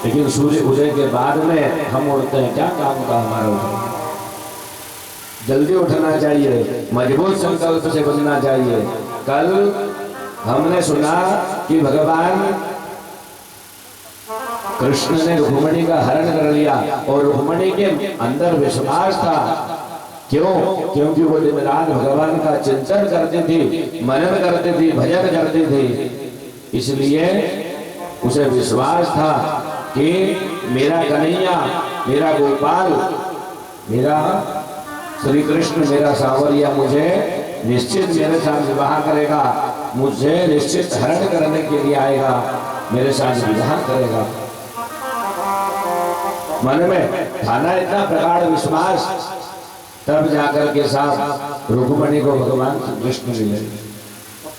लेकिन सूर्य उदय के बाद में हम उठते हैं, क्या काम का हमारा उठना? जल्दी उठना चाहिए, मजबूत संकल्प से बनना चाहिए। कल हमने सुना कि भगवान कृष्ण ने रुक्मिणी का हरण कर लिया और रुक्मिणी के अंदर विश्वास था। क्यों? क्योंकि वो दिन रात भगवान का चिंतन करती थी, मनन करती थी, भजन करती थी। इसलिए उसे विश्वास था कि मेरा कन्हैया, मेरा गोपाल, मेरा श्री कृष्ण, मेरा सांवरिया मुझे निश्चित मेरे साथ विवाह करेगा, मुझे निश्चित हरण करने के लिए आएगा, मेरे साथ विवाह करेगा। मन में थाना इतना प्रगाढ़ विश्वास, तब जाकर के साथ रुक्मिणी को भगवान कृष्ण मिले।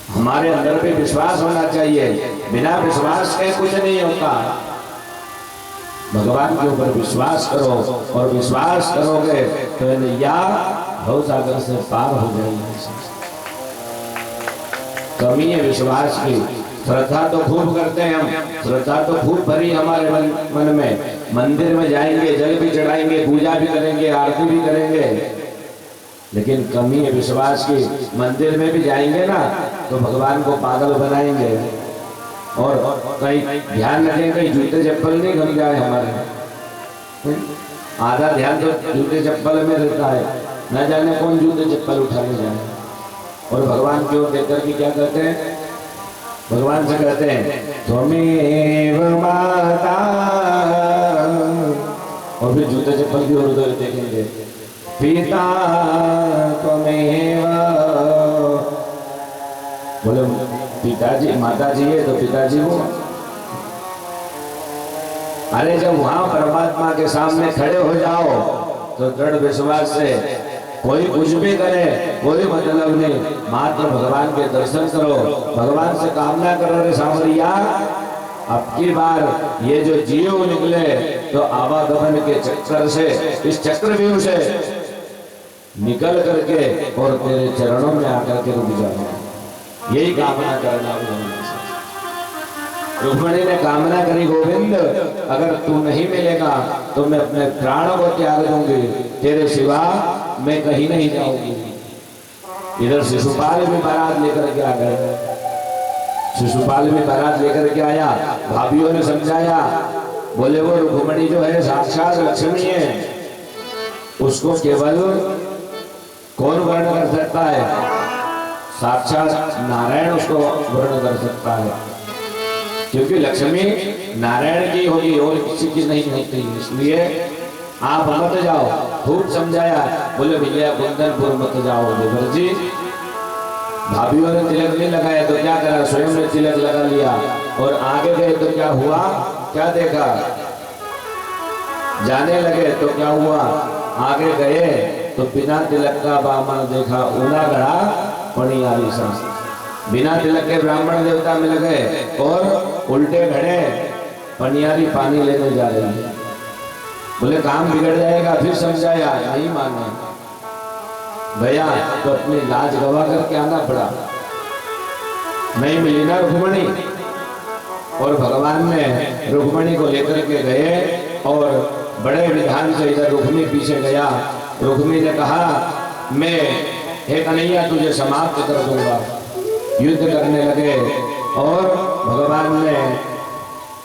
हमारे अंदर भी विश्वास होना चाहिए, बिना विश्वास के कुछ नहीं होता। भगवान के ऊपर विश्वास करो और विश्वास करोगे तो नैया भव सागर से पार हो जाएगी। कमी है विश्वास की। श्रद्धा तो खूब करते हैं हम, श्रद्धा तो खूब भरी हमारे मन में। मंदिर में जाएंगे, जल भी चढ़ाएंगे, पूजा भी करेंगे, आरती भी करेंगे, लेकिन कमी है विश्वास की। मंदिर में भी जाएंगे ना तो भगवान को पागल बनाएंगे और कहीं ध्यान रखें कहीं जूते चप्पल नहीं घम जाए हमारे। आधा ध्यान तो जूते चप्पल में रहता है, न जाने कौन जूते चप्पल उठाने जाए। और भगवान की ओर देखकर के क्या कहते हैं? भगवान से कहते हैं त्वमेव माता, और फिर जूते चप्पल की ओर उधर देखेंगे, पिता त्वमेव। बोले पिताजी, माताजी है तो पिताजी हो। अरे जब वहां परमात्मा के सामने खड़े हो जाओ तो दृढ़ विश्वास से कोई कुछ भी करे कोई मतलब नहीं, मात्र भगवान के दर्शन करो। भगवान से कामना करो, रे सांवरिया अब की बार ये जो जीव निकले तो आवागमन के चक्कर से, इस चक्रव्यूह से निकल करके और तेरे चरणों में आकर के रुक जाओ। यही कामना करना। रुक्मिणी ने कामना करी, गोविंद अगर तू नहीं मिलेगा तो मैं अपने प्राणों को त्याग दूंगी, तेरे सिवा मैं कहीं नहीं जाऊंगी। इधर शिशुपाल भी बारात लेकर के आ गए। शिशुपाल भी बारात लेकर के आया। भाभीियों ने समझाया, बोले वो रुक्मिणी जो है साक्षात लक्ष्मी है, उसको केवल कौन वर्ण कर सकता है? साक्षात नारायण उसको वर्ण कर सकता है, क्योंकि लक्ष्मी नारायण की होगी और किसी की नहीं होती। इसलिए आप मत जाओ। खूब समझाया, बोले भैया कुंदनपुर मत जाओ। देवर जी भाभीियों ने तिलक नहीं लगाया तो क्या करा, स्वयं ने तिलक लगा लिया और आगे गए तो क्या हुआ, क्या देखा? जाने लगे तो क्या हुआ, आगे गए तो बिना तिलक का बामन देखा, ऊना गढ़ा पणियारी सा। बिना तिलक के ब्राह्मण देवता मिल गए और उल्टे घड़े पनियारी पानी लेने जा रहे हैं। बोले काम बिगड़ जाएगा। फिर समझाया, नहीं माना। गया तो अपनी लाज गवा करके आना पड़ा। नहीं मिली ना रुक्मिणी, और भगवान ने रुक्मिणी को लेकर के गए और बड़े विधान से इधर रुक्मिणी पीछे गया। रुक्मिणी ने कहा, मैं हे कन्हैया तुझे समाप्त कर दूंगा। युद्ध करने लगे और भगवान ने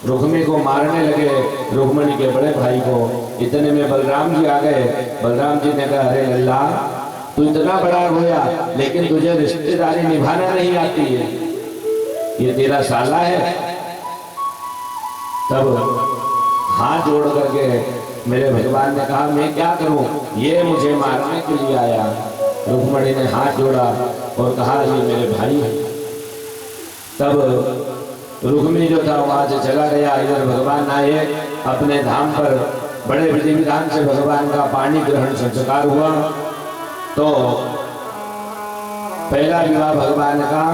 रुक्मिणी को मारने लगे, रुक्मिणी के बड़े भाई को। इतने में बलराम जी आ गए। बलराम जी ने कहा, अरे लल्ला तू इतना बड़ा होया लेकिन तुझे रिश्तेदारी निभाना नहीं आती है, ये तेरा साला है। तब हाथ जोड़ करके मेरे भगवान ने कहा, मैं क्या करूं, ये मुझे मारने के लिए आया। रुक्मिणी ने हाथ जोड़ा और कहा, ये मेरे भाई है। तब रुक्मिणी जो था वहां से चला गया। इधर भगवान आए अपने धाम पर। बड़े विधि विधान से भगवान का पानी ग्रहण संस्कार हुआ। तो पहला विवाह भगवान का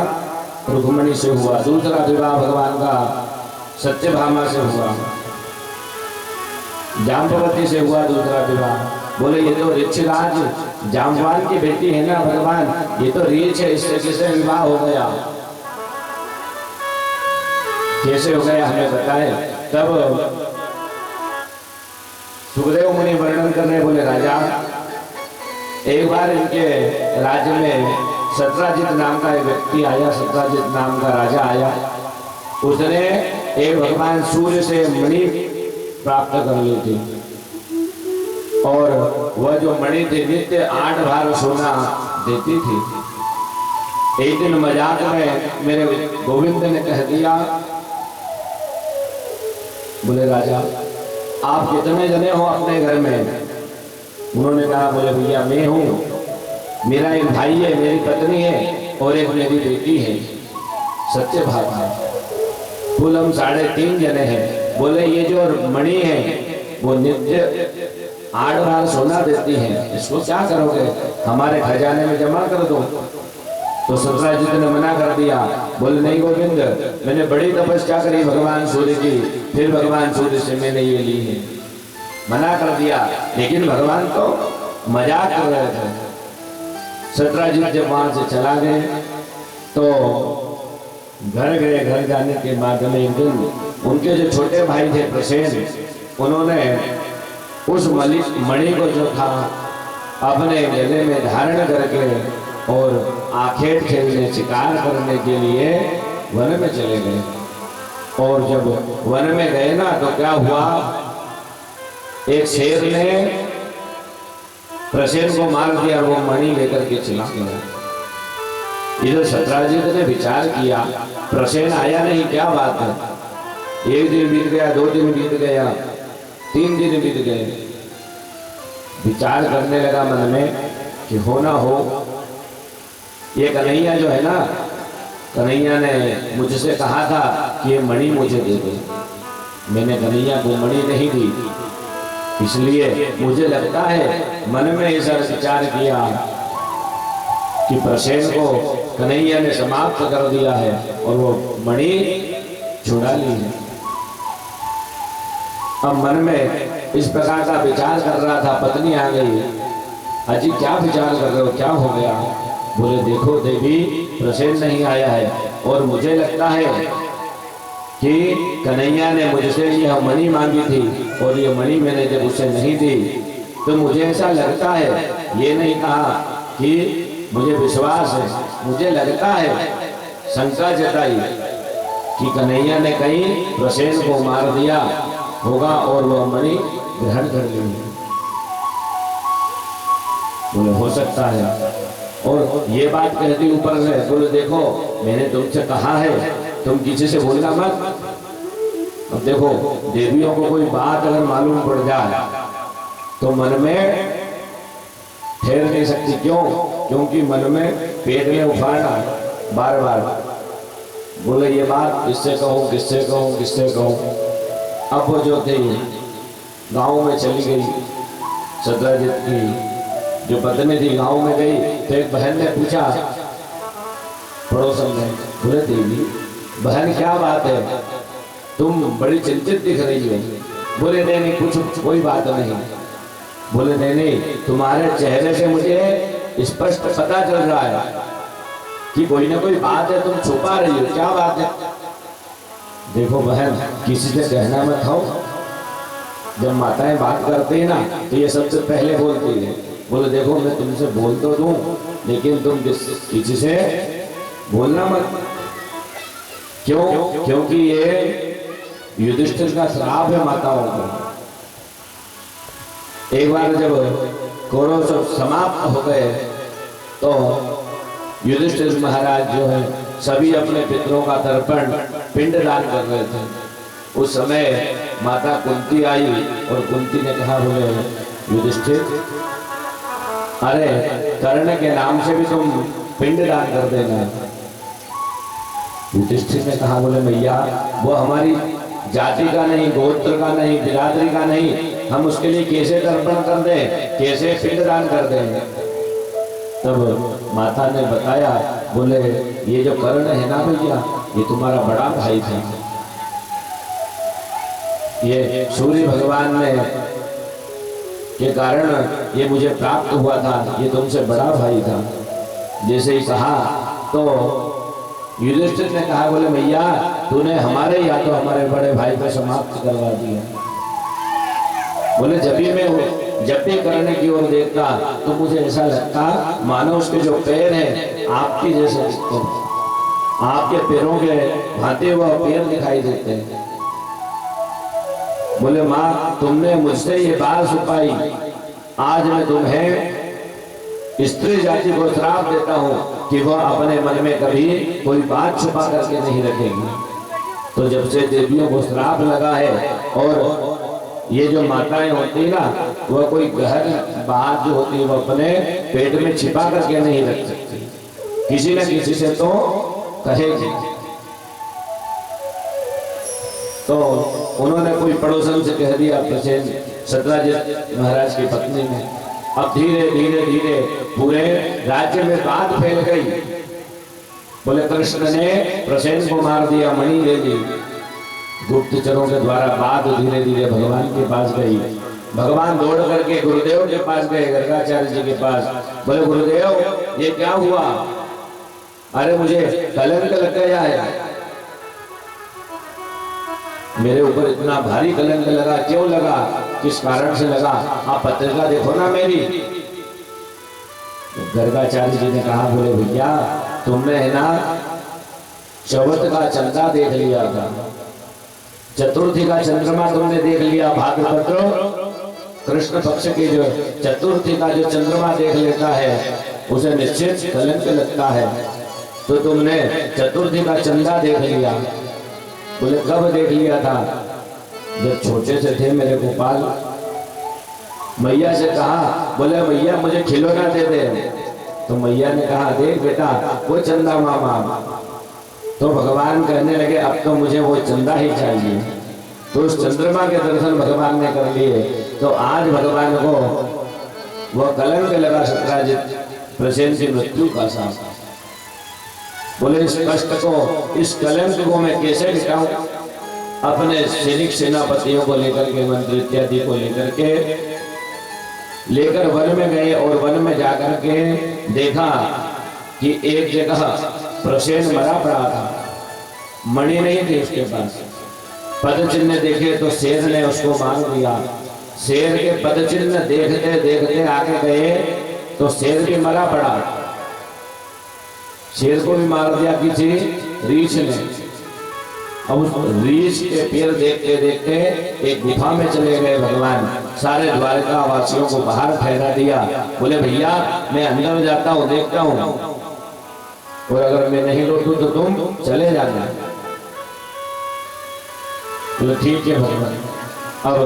रुक्मिणी से हुआ, दूसरा विवाह भगवान का सत्यभामा से हुआ, जाम्बवती से हुआ दूसरा विवाह। बोले ये तो ऋक्षराज जाम्बवान की बेटी है ना भगवान, ये तो रीछ है, इससे किसे विवाह हो गया, कैसे हो गया हमें बताए। तब सुखदेव मुनि वर्णन कर रहे, बोले राजा, एक बार इनके राज्य में सत्राजित नाम का एक व्यक्ति आया, सत्राजित नाम का राजा आया। उसने एक भगवान सूर्य से मणि प्राप्त कर ली थी और वह जो मणि थी नित्य 8 भार सोना देती थी। एक दिन मजाक में मेरे गोविंद ने कह दिया, बोले राजा आप कितने जने हो अपने घर में? उन्होंने कहा, बोले भैया मैं हूँ, मेरा एक भाई है, मेरी पत्नी है और एक मेरी बेटी है। सच्चे बात है, कुल हम 3.5 जने हैं। बोले ये जो मणि है वो नित्य 8 बार सोना देती है, इसको क्या करोगे? हमारे खजाने में जमा कर दो। तो सत्राजित ने मना कर दिया। बोले नहीं गोविंद, मैंने बड़ी तपस्या करी भगवान सूर्य की, फिर भगवान सूर्य से मैंने ये ली है। मना कर दिया, लेकिन भगवान तो मजाक कर रहे थे। सत्राजित जब वहां से चला गए तो घर गए। घर जाने के बाद में एक दिन उनके जो छोटे भाई थे प्रसेन, उन्होंने उस मणि को जो था अपने गले में धारण करके और आखेट खेलने, शिकार करने के लिए वन में चले गए। और जब वन में गए ना तो क्या हुआ, एक शेर ने प्रसेन को मार दिया और वो मणि लेकर के चला गया। इधर सत्राजित ने विचार किया, प्रसेन आया नहीं, क्या बात है। 1 दिन बीत गया, 2 दिन बीत गया, 3 दिन बीत गए। विचार करने लगा मन में कि हो ना हो, ये कन्हैया जो है ना, कन्हैया ने मुझसे कहा था कि ये मणि मुझे दे दे। मैंने कन्हैया को मणि नहीं दी, इसलिए मुझे लगता है मन में ऐसा विचार किया कि प्रसेन को कन्हैया ने समाप्त कर दिया है और वो मणि छुड़ा ली है। अब मन में इस प्रकार का विचार कर रहा था, पत्नी आ गई। अजी क्या विचार कर रहे हो, क्या हो गया? बोले देखो देवी, प्रसेन नहीं आया है और मुझे लगता है कि कन्हैया ने मुझसे यह मणि मांगी थी और ये मणि मैंने जब उसे नहीं दी तो मुझे ऐसा लगता है, ये नहीं कहा कि मुझे विश्वास है, मुझे लगता है, शंका जताई कि कन्हैया ने कहीं प्रसेन को मार दिया होगा और वह मणि ग्रहण कर ली। बोले हो सकता है। और ये बात कहती ऊपर से, बोले देखो मैंने तुमसे कहा है तुम किसी से बोलना मत। अब देखो देवियों को कोई बात अगर मालूम पड़ जाए तो मन में ठहर नहीं सकती। क्यों? क्योंकि मन में पेट में उफाना बार बार। बोले ये बात किससे कहूँ, किससे कहूँ, किससे कहूँ। अब वो जो थी गांव में चली गई, सत्राजित की जो पत्नी थी गांव में गई तो एक बहन ने पूछा पड़ोसन में, बोले देवी बहन क्या बात है, तुम बड़ी चिंतित दिख रही हो। बोले नहीं नहीं कुछ कोई बात नहीं। बोले नहीं नहीं, तुम्हारे चेहरे से मुझे स्पष्ट पता चल रहा है कि कोई ना कोई बात है, तुम छुपा रही हो, क्या बात है? देखो बहन, किसी से कहना मत हो। जब माताएं बात करती है ना तो ये सबसे पहले बोलती है। बोले देखो मैं तुमसे बोल तो दूं, लेकिन तुम किसी से बोलना मत। क्यों? क्योंकि ये युधिष्ठिर का श्राप है माताओं को। एक बार जब कौरव सब समाप्त हो गए तो युधिष्ठिर महाराज जो है सभी अपने पितरों का तर्पण पिंड दान कर रहे थे। उस समय माता कुंती आई और कुंती ने कहा, बोले युधिष्ठिर अरे कर्ण के नाम से भी तुम पिंड दान कर देना। युधिष्ठिर ने कहा, बोले मैया वो हमारी जाति का नहीं, गोत्र का नहीं, बिरादरी का नहीं, हम उसके लिए कैसे तर्पण कर दें, कैसे पिंड दान कर दें। तब माता ने बताया, बोले ये जो कर्ण है ना भैया, ये तुम्हारा बड़ा भाई था। ये सूर्य भगवान ने के कारण ये मुझे प्राप्त हुआ था, ये तुमसे बड़ा भाई था। जैसे ही कहा तो युधिष्ठिर ने कहा, बोले भैया तूने हमारे या तो हमारे बड़े भाई को समाप्त करवा दिया। बोले जब भी करने की ओर देखता तो मुझे ऐसा लगता मानो उसके जो पैर हैं आपके जैसे दिखते हैं, आपके पैरों के भाते हुए पैर दिखाई देते हैं। बोले माँ तुमने मुझसे ये बात छुपाई, आज मैं तुम्हें स्त्री जाति को श्राप देता हूँ कि वह अपने मन में कभी कोई बात छुपा करके नहीं रखेगी। तो जब से देवियों को श्राप लगा है और ये जो माताएं होती है ना, वह कोई गहन बात जो होती है वो अपने पेट में छिपा करके नहीं रख सकती, किसी न किसी से तो कहेगी। तो उन्होंने कोई पड़ोसन से कह दिया, प्रसेन सतराजित महाराज की पत्नी ने। अब धीरे धीरे धीरे पूरे राज्य में बात फैल गई। बोले कृष्ण ने प्रसेन को मार दिया, मणि ले ली। गुप्तचरों के द्वारा बात धीरे धीरे भगवान के पास गई। भगवान दौड़ करके गुरुदेव के पास गए, गर्गाचार्य जी के पास। बोले गुरुदेव ये क्या हुआ? अरे मुझे कलंक लग गया है, मेरे ऊपर इतना भारी कलंक लगा। क्यों लगा, किस कारण से लगा? आप पत्रिका देखो ना मेरी। गर्गाचार्य जी ने कहा, बोले भैया तुमने है ना चौथ का चंदा देख लिया था, चतुर्थी का चंद्रमा तुमने देख लिया। भाद्रपद कृष्ण पक्ष की जो चतुर्थी का जो चंद्रमा देख लेता है उसे निश्चित कलंक लगता है। तो तुमने चतुर्थी का चंदा देख लिया। बोले कब देख लिया था? जब छोटे से थे मेरे गोपाल। मैया से कहा, बोले मैया मुझे खिलौना दे दे। तो मैया ने कहा, देख बेटा वो चंदा मामा। तो भगवान कहने लगे अब तो मुझे वो चंदा ही चाहिए। तो उस चंद्रमा के दर्शन भगवान ने कर लिए। तो आज भगवान को वह कलंक लगा, सतराजित प्रसेन की मृत्यु का साथ। बोले इस कष्ट को, इस कलंक को मैं कैसे मिटाऊं? अपने सैनिक सेनापतियों को लेकर के, मंत्री इत्यादि को लेकर वन में गए और वन में जाकर के देखा कि एक जगह प्रसेन मरा पड़ा था, मणि नहीं थी उसके पास। पद चिन्ह देखे तो शेर ने उसको मार दिया। शेर के पद चिन्ह देखते देखते आगे गए तो शेर भी मरा पड़ा। शेर को भी मार दिया किसी रीछ ने। अब उस रीछ के पैर देखते देखते एक गुफा में चले गए भगवान। सारे द्वारका वासियों को बाहर ठहरा दिया। बोले भैया मैं अंदर जाता हूँ, देखता हूँ, और अगर मैं नहीं लौटूं तो तुम चले जाना। बोले ठीक है भगवान। अब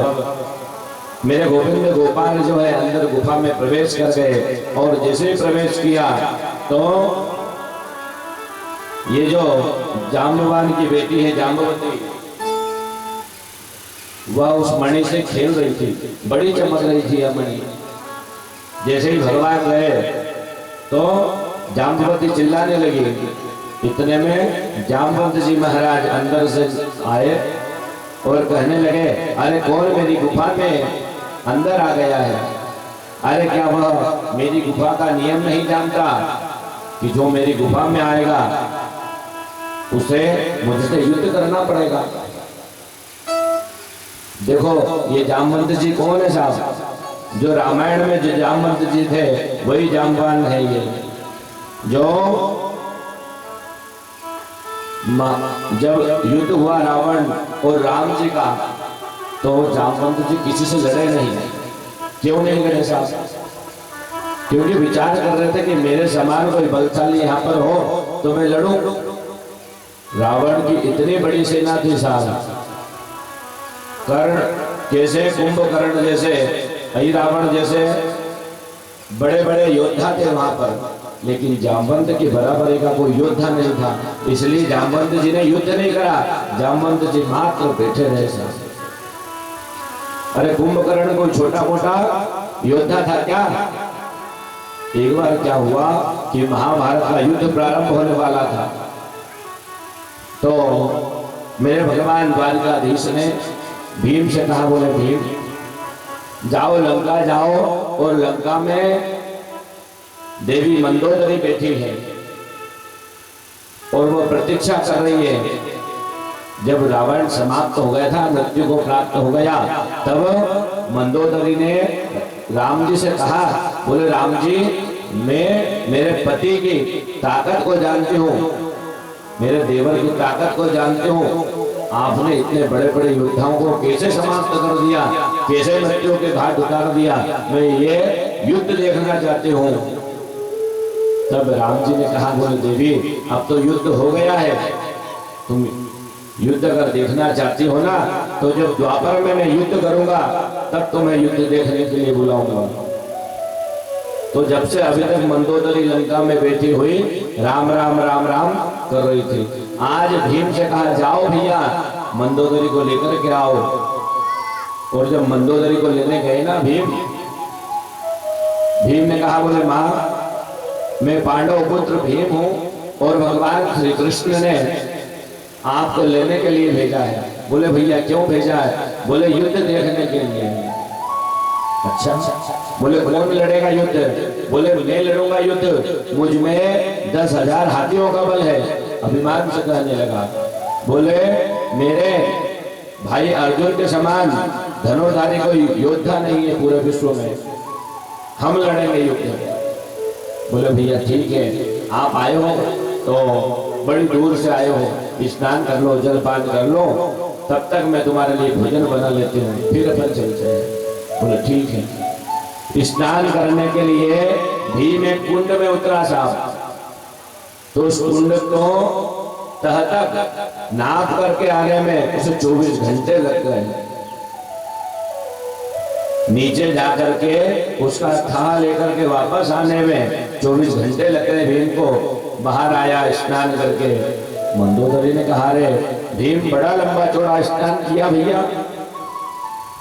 मेरे गोविंद गोपाल जो है अंदर गुफा में प्रवेश कर गए और जैसे ही प्रवेश किया तो ये जो जाम्बवान की बेटी है जाम्बवती, वह उस मणि से खेल रही थी, बड़ी चमक रही थी यह मणि। जैसे ही भगवान गए तो जाम्बवती चिल्लाने लगी। इतने में जाम्बवंत जी महाराज अंदर से आए और कहने लगे, अरे कौन मेरी गुफा में अंदर आ गया है? अरे क्या वह मेरी गुफा का नियम नहीं जानता कि जो मेरी गुफा में आएगा उसे मुझसे युद्ध करना पड़ेगा? देखो ये जामवंत जी कौन है साहब? जो रामायण में जो जामवंत जी थे वही जामवान है। ये जो जब युद्ध हुआ रावण और राम जी का तो जामवंत जी किसी से लड़े नहीं। क्यों नहीं लड़े साहब? क्योंकि विचार कर रहे थे कि मेरे समान कोई बलशाली यहाँ पर हो तो मैं लड़ूं। रावण की इतनी बड़ी सेना थी साहब, कर्ण कैसे, कुंभकर्ण जैसे, रावण जैसे बड़े बड़े योद्धा थे वहां पर, लेकिन जामवंत की बराबरी का कोई योद्धा नहीं था। इसलिए जामवंत जी ने युद्ध नहीं करा, जामवंत जी मात्र बैठे रहे साहब। अरे कुंभकर्ण कोई छोटा मोटा योद्धा था क्या? एक बार क्या हुआ कि महाभारत का युद्ध प्रारंभ होने वाला था तो मेरे भगवान द्वारकाधीश ने भीम से कहा, बोले भीम जाओ लंका जाओ और लंका में देवी मंदोदरी बैठी है और वो प्रतीक्षा कर रही है जब रावण समाप्त हो गया था, मृत्यु को प्राप्त हो गया, तब मंदोदरी ने राम जी से कहा, बोले राम जी, मैं मेरे पति की ताकत को जानती हूँ, मेरे देवर की ताकत को जानती हूँ, आपने इतने बड़े बड़े योद्धाओं को कैसे समाप्त कर दिया, कैसे मृत्यु के घाट उतार दिया, मैं ये युद्ध देखना चाहती हूँ। तब राम जी ने कहा, बोले देवी, अब तो युद्ध हो गया है, तुम युद्ध अगर देखना चाहती हो ना, तो जब द्वापर में मैं युद्ध करूंगा तब तुम्हें युद्ध देखने के लिए बुलाऊंगा। तो जब से अभी तक मंदोदरी लंका में बैठी हुई राम राम राम राम कर रही थी। आज भीम से कहा, जाओ भैया मंदोदरी को लेकर के आओ। और जब मंदोदरी को लेने गए ना भीम ने कहा, बोले माँ, मैं पांडव पुत्र भीम हूँ और भगवान श्री कृष्ण ने आपको लेने के लिए भेजा है। बोले भैया क्यों भेजा है? बोले युद्ध देखने के लिए। अच्छा, बोले कौन लड़ेगा युद्ध? बोले मैं लड़ूंगा युद्ध, मुझ में 10,000 हाथियों का बल है। अभिमान से कहने लगा, बोले मेरे भाई अर्जुन के समान धनुर्धारी कोई योद्धा नहीं है पूरे विश्व में, हम लड़ेंगे युद्ध। बोले भैया ठीक है, आप आए हो तो बड़ी दूर से आए हो, स्नान कर लो, जलपान कर लो, तब तक मैं तुम्हारे लिए भोजन बना लेती हूँ, फिर अपन चलते हैं। बोले ठीक है। स्नान करने के लिए भीम एक कुंड में उतरा साहब, तो उस कुंड को तह तक नाप करके आने में उसे 24 घंटे लग गए। नीचे जाकर के उसका था लेकर के वापस आने में 24 घंटे लग गए भीम को। बाहर आया स्नान करके। मंदोदरी ने कहा, रे भीम बड़ा लंबा चौड़ा स्नान किया भैया।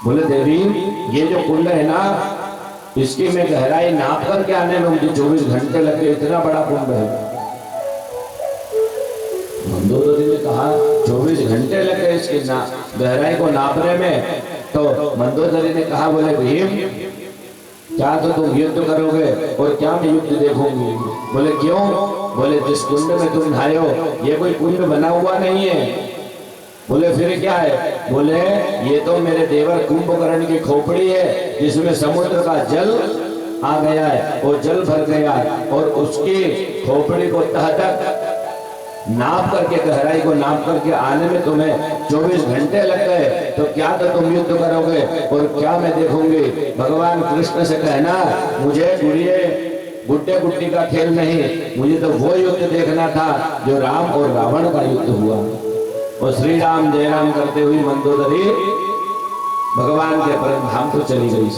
बोले देवी, ये जो कुंड है ना, इसकी मैं गहराई नाप करके आने में मुझे 24 घंटे लगे, इतना बड़ा कुंड है। मंदोदरी ने कहा 24 घंटे लगे इसकी गहराई को नापने में। तो मंदोदरी ने कहा, बोले भीम, क्या तो तुम युद्ध करोगे और क्या मैं युद्ध देखूंगी? बोले क्यों? बोले जिस कुंड में तुम नहाए हो ये कोई कुंड बना हुआ नहीं है। बोले फिर क्या है? बोले ये तो मेरे देवर कुंभकर्ण की खोपड़ी है, जिसमें समुद्र का जल आ गया है और जल भर गया, और उसकी खोपड़ी को तह तक नाप करके, गहराई को नाप करके आने में तुम्हें 24 घंटे लग गए, तो क्या तो तुम युद्ध करोगे और क्या मैं देखूंगी? भगवान कृष्ण से कहना, मुझे गुड्डे गुड्डी का खेल नहीं, मुझे तो वो युद्ध देखना था जो राम और रावण का युद्ध हुआ। और श्री राम जय राम करते हुए मंदोदरी भगवान के परम धाम को चली गई।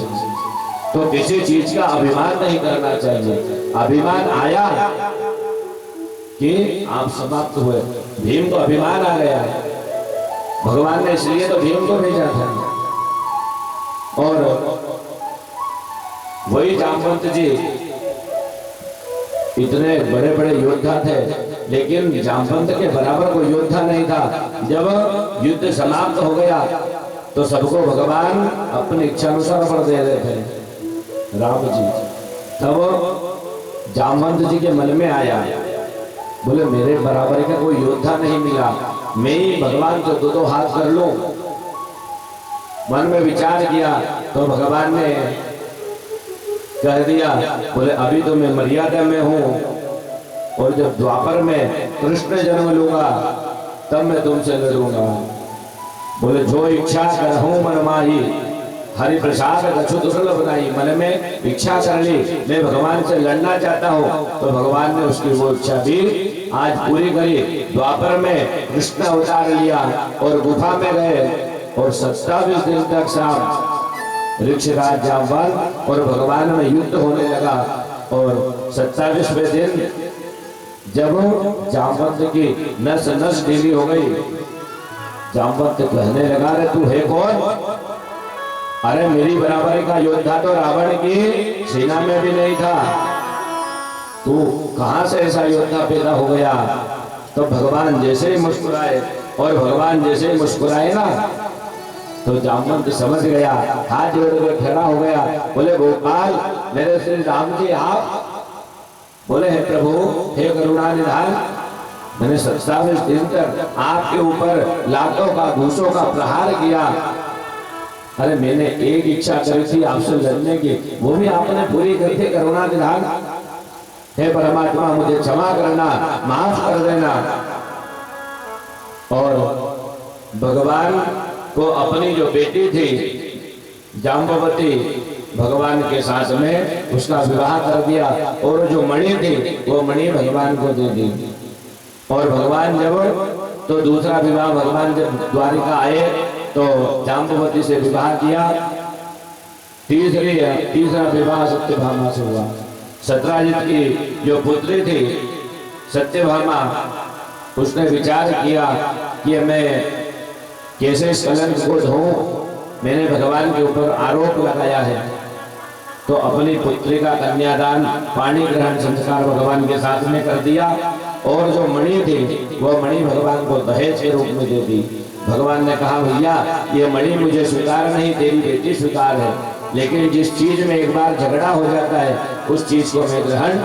तो किसी चीज का अभिमान नहीं करना चाहिए। अभिमान आया कि आप समाप्त हुए। भीम को अभिमान आ गया, भगवान ने इसलिए तो भीम को भेजा था। और वही जामवंत जी इतने बड़े बड़े योद्धा थे, लेकिन जामवंत के बराबर कोई योद्धा नहीं था। जब युद्ध समाप्त हो गया तो सबको भगवान अपनी इच्छा अनुसार वर दे रहे थे राम जी। तब जामवंत जी के मन में आया, बोले मेरे बराबर का कोई योद्धा नहीं मिला, मैं ही भगवान को दो हाथ कर लूं। मन में विचार किया तो भगवान ने कह दिया, बोले अभी तो मैं मर्यादा में हूं, और जब द्वापर में कृष्ण जन्म लूंगा तब मैं तुमसे लड़ूंगा। बोले जो इच्छा करहूं मन माही, हरि प्रसाद कछु दुर्लभ बनाई। मन में इच्छा कर ली, मैं भगवान से लड़ना चाहता हूँ, तो भगवान ने उसकी वो इच्छा भी आज पूरी करी। द्वापर में कृष्ण अवतार लिया और गुफा में गए, और 27 दिन तक शाम ऋक्षराज जामवंत और भगवान में युद्ध होने लगा। और 27वें दिन जब जामवंत की नस नस ढीली हो गई, जामवंत कहने लगा, रे तू है कौन? अरे मेरी बराबरी का योद्धा तो रावण की सेना में भी नहीं था, तू कहां से ऐसा योद्धा पैदा हो गया? तो भगवान जैसे ही मुस्कुराए, और भगवान जैसे ही मुस्कुराए ना, तो जामवंत समझ गया, हाथ जोड़ कर खड़ा हो गया। बोले गोपाल, मेरे श्री राम जी आप? बोले हे प्रभु, हे करुणा निधान, मैंने 27 दिन तक आपके ऊपर लातों का घूसों का प्रहार किया। अरे मैंने एक इच्छा करी थी आपसे लड़ने की, वो भी आपने पूरी कर दी। करुणा निधान, हे परमात्मा मुझे क्षमा करना, माफ कर देना। और भगवान को अपनी जो बेटी थी जाम्बवती, भगवान के साथ में उसका विवाह कर दिया और जो मणि थी वो मणि भगवान को दे दी। और भगवान जब तो दूसरा विवाह भगवान जब द्वारिका आए तो जाम्बवती से विवाह किया। तीसरा विवाह सत्यभामा से हुआ। सत्राजित की जो पुत्री थी सत्यभामा, उसने विचार किया कि मैं कैसे इस कलंक को धोऊं, मैंने भगवान के ऊपर आरोप लगाया है। तो अपनी पुत्री का कन्यादान पाणी ग्रहण संस्कार भगवान के साथ में कर दिया और जो मणि थी वो मणि भगवान को दहेज के रूप में दे दी। भगवान ने कहा भैया ये मणि मुझे स्वीकार नहीं, तेरी बेटी स्वीकार है, लेकिन जिस चीज में एक बार झगड़ा हो जाता है उस चीज को मैं ग्रहण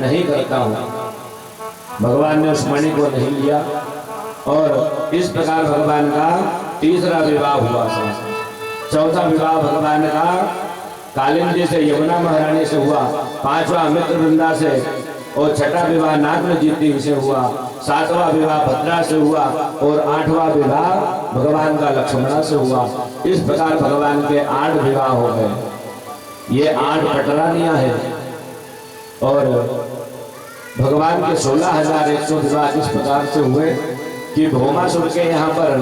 नहीं करता हूँ। भगवान ने उस मणि को नहीं लिया और इस प्रकार भगवान का तीसरा विवाह हुआ। चौथा विवाह भगवान का कालिंदी से, यमुना महारानी से हुआ। पांचवा मित्र वृंदा से और छठा विवाह नागमजीती से हुआ। सातवां विवाह भद्रा से हुआ और आठवां विवाह भगवान का लक्ष्मणा से हुआ। इस प्रकार भगवान के 8 विवाह हो गए। ये 8 पटरानियां हैं और भगवान के 16,100 विवाह इस प्रकार से हुए कि भौमासुर के यहाँ पर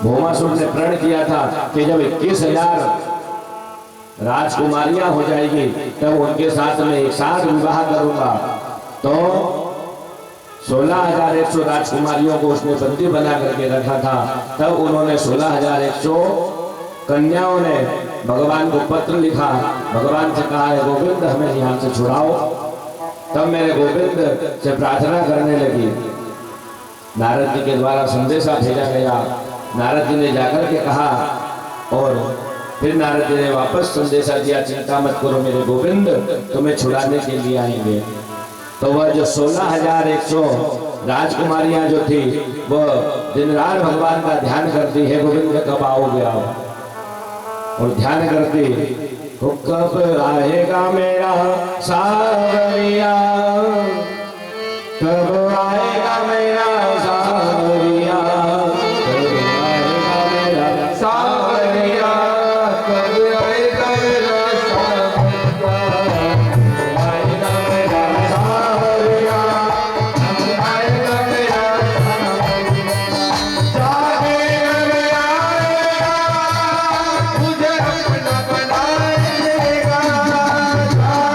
भौमासुर ने प्रण किया था कि जब 21,000 राजकुमारियां हो जाएगी तब उनके साथ में एक साथ विवाह करूंगा। तो 16,100 राजकुमारियों को उसने बंदी बना करके रखा था। तब उन्होंने 16,100 कन्याओं ने भगवान को पत्र लिखा, भगवान से कहा है गोविंद हमें यहाँ से छुड़ाओ। तब मेरे गोविंद से प्रार्थना करने लगी। नारद जी के द्वारा संदेशा भेजा गया। नारद जी ने जाकर के कहा और फिर नारद जी ने वापस संदेशा दिया, चिंता मत करो मेरे गोविंद, तुम्हें छुड़ाने के लिए आएंगे। तो वह जो 16,100 राजकुमारियां जो थी वह दिन रात भगवान का ध्यान करती है, गोविंद कब आओगे आओ, और ध्यान करती कब आएगा मेरा सावरिया, कब आएगा मेरा सावरिया, कब आएगा मेरा सावरिया, कब आएगा मेरा सावरिया, कब आएगा मेरा सावरिया, जागेगा मेरा आएगा, मुझे अपना बनाएगा, जागेगा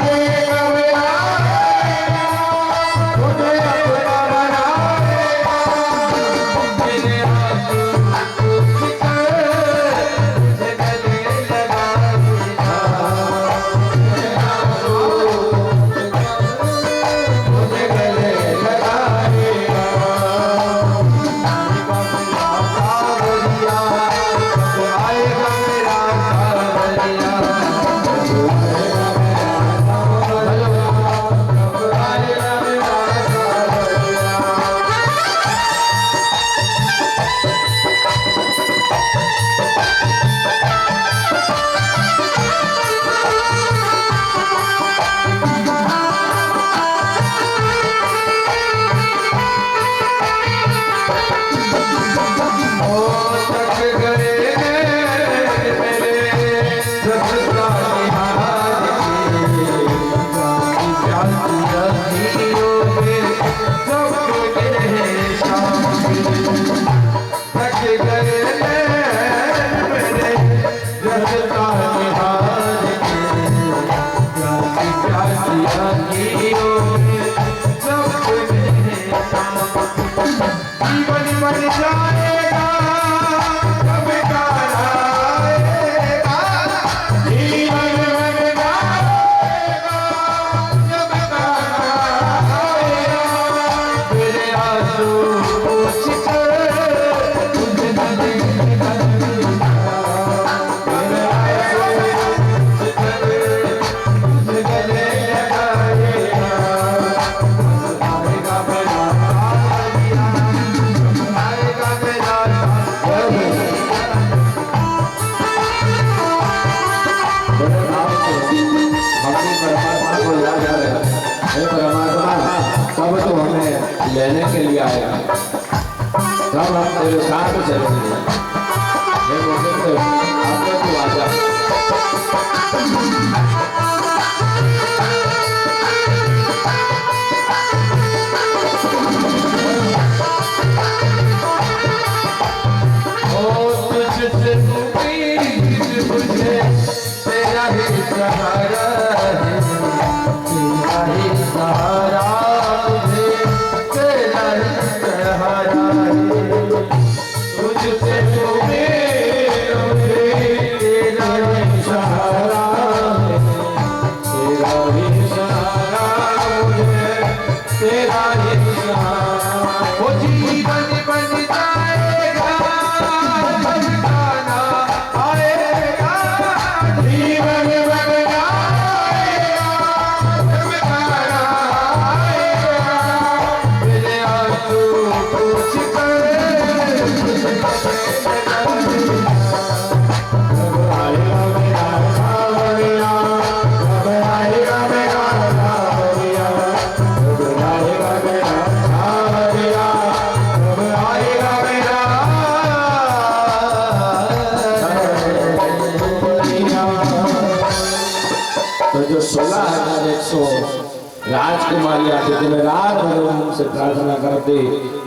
मेरा आएगा, मुझे अपना बनाएगा, मेरे आंसू मुझे गले लगाएगा, मेरे आंसू मुझे गले लगाएगा, सावरिया, कब आएगा मेरा सावरिया, कब आएगा मेरा सावरिया, कब आएगा मेरा सावरिया। ओ तक गए मेरे रसता निहार के होगे सब गए शाम तक गए मेरे रसता निहार के प्यासी होगे सब गए शाम जीवन बन जाएगा कब काल आएगा, जीवन बन जाएगा जब काल आएगा, मेरे आंसू पोंछकर तुझे गले लगाएगा, मेरे आंसू पोंछकर तुझे गले लगाएगा, आएगा बड़ा कब हम तेरे साथ चलेंगे। हे गोविंद अब तू आजा। तेरा ही सहारा है, तेरा ही सहारा है, तेरा ही सहारा है, तुझसे मुझे तेरा ही सहारा है, तेरा ही सहारा मुझे, तेरा ही सहारा। वो जीवन बन जाएगा जब गाना आएगा, जीवन बन जाएगा जब गाना आएगा, मेरे आंसू पूछ कर कब आएगा मेरा सावरिया, कब आएगा मेरा सावरिया, कब आएगा मेरा सावरिया, कब आएगा मेरा तो जो 16,100 राजकुमारियां थी दिन रात भर उनसे प्रार्थना करती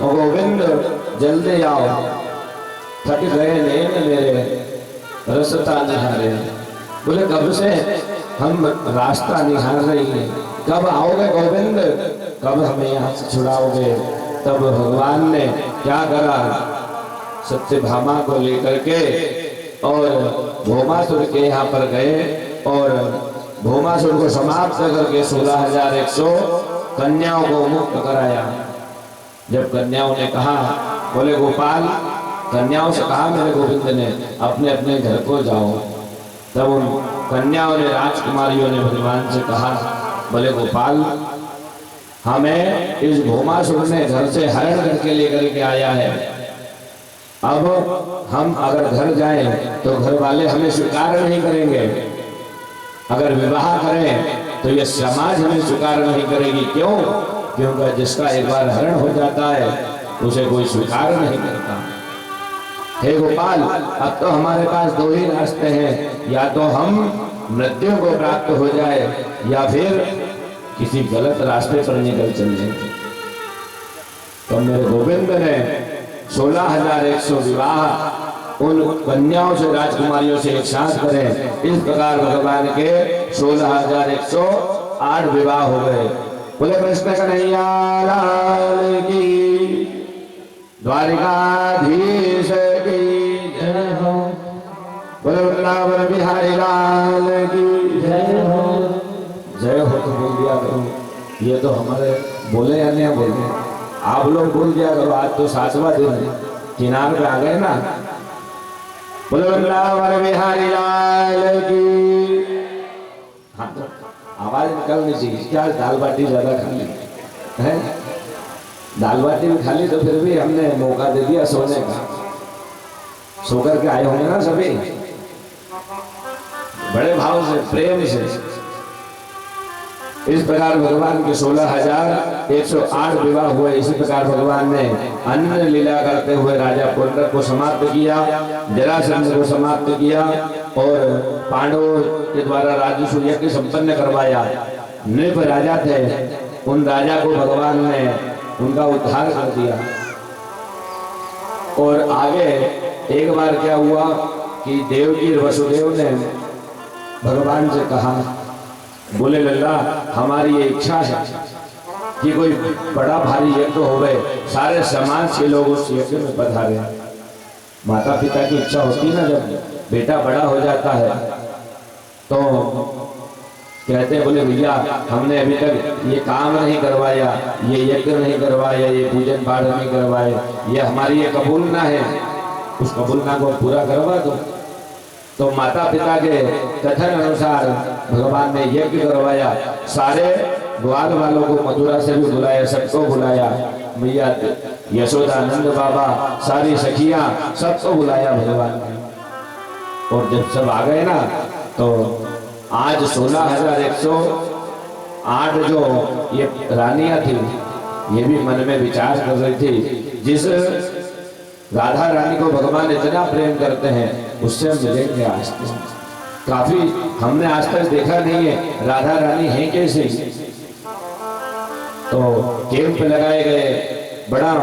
और गोविंद जल्दी आओ, थक गए नैन मेरे रास्ता निहारे। बोले कब से हम रास्ता निहार रही हैं, कब आओगे गोविंद, कब हमें यहाँ से छुड़ाओगे। तब भगवान ने क्या करा, सत्यभामा को लेकर के और भौमासुर के यहाँ पर गए और भौमासुर को समाप्त करके 16,100 कन्याओं को मुक्त कराया। जब कन्याओं ने कहा, बोले गोपाल, कन्याओं से कहा मेरे गोविंद ने अपने अपने घर को जाओ। तब उन कन्याओं ने, राजकुमारियों ने भगवान से कहा, बोले गोपाल, हमें इस भौमासुर ने घर से हरण करके लेकर के आया है। अब हम अगर घर जाएं तो घर वाले हमें स्वीकार नहीं करेंगे, अगर विवाह करें तो ये समाज हमें स्वीकार नहीं करेगी। क्यों? क्योंकि जिसका एक बार हरण हो जाता है उसे कोई स्वीकार नहीं करता। हे गोपाल, अब तो हमारे पास दो ही रास्ते हैं, या तो हम मृत्यु को प्राप्त हो जाए या फिर किसी गलत रास्ते पर निकल चले। तो मेरे गोविंद ने 16,100 विवाह उन कन्याओं से, राजकुमारियों से एक साथ करें। इस प्रकार भगवान के 16,108 विवाह हो गए। बोले कृष्ण कन्हैया लाल की, द्वारिकाधीश की जय हो। बोले वृंदावन बिहारी लाल की जय हो। जय हो तो बोल दिया करो, ये तो हमारे बोले या नहीं बोले, आप लोग बोल दिया करो। आज तो 7वां दिन है, किनार पे आ गए ना। बोले वृंदावन बिहारी लाल की। हाँ तो आवाज निकलनी चाहिए। क्या दाल बाटी ज्यादा खा ली है, दाल बाटी भी खा ली तो फिर भी हमने मौका दे दिया सोने का। सो करके आए होंगे ना सभी, बड़े भाव से, प्रेम से। इस प्रकार भगवान के 16,108 विवाह हुए। इसी प्रकार भगवान ने अन्य लीला करते हुए राजा पुंडरक को समाप्त किया, जरासंध को समाप्त किया और पांडवों के द्वारा राजसूय यज्ञ संपन्न करवाया। नृप राजा थे, उन राजा को भगवान ने उनका उद्धार कर दिया। और आगे एक बार क्या हुआ कि देवकी वसुदेव ने भगवान से कहा, बोले लल्ला, हमारी ये इच्छा है कि कोई बड़ा भारी यज्ञ हो गए, सारे समाज के लोग उस यज्ञ में पधारे। माता पिता की इच्छा होती ना, जब बेटा बड़ा हो जाता है तो कहते हैं, बोले भैया हमने अभी तक ये काम नहीं करवाया, ये यज्ञ नहीं करवाया, ये पूजन पाठ नहीं करवाए, ये हमारी ये कबूलना है, उस कबूलना को पूरा करवा दो। तो माता पिता के कथन अनुसार भगवान ने यज्ञ करवाया। सारे ग्वाल वालों को मथुरा से भी बुलाया, सबको बुलाया। मैया यशोदा, नंद बाबा, सारी सखियां, सबको बुलाया भगवान ने। और जब सब आ गए ना तो आज 16,108 जो ये रानियां थी, ये भी मन में विचार कर रही थी, जिस राधा रानी को भगवान इतना प्रेम करते हैं, उससे हम मिलेंगे आज तक। काफी हमने आज तक देखा नहीं है राधा रानी है कैसे। तो कैंप लगाए गए, बड़ा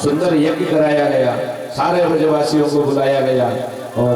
सुंदर यज्ञ कराया गया, सारे ब्रजवासियों को बुलाया गया और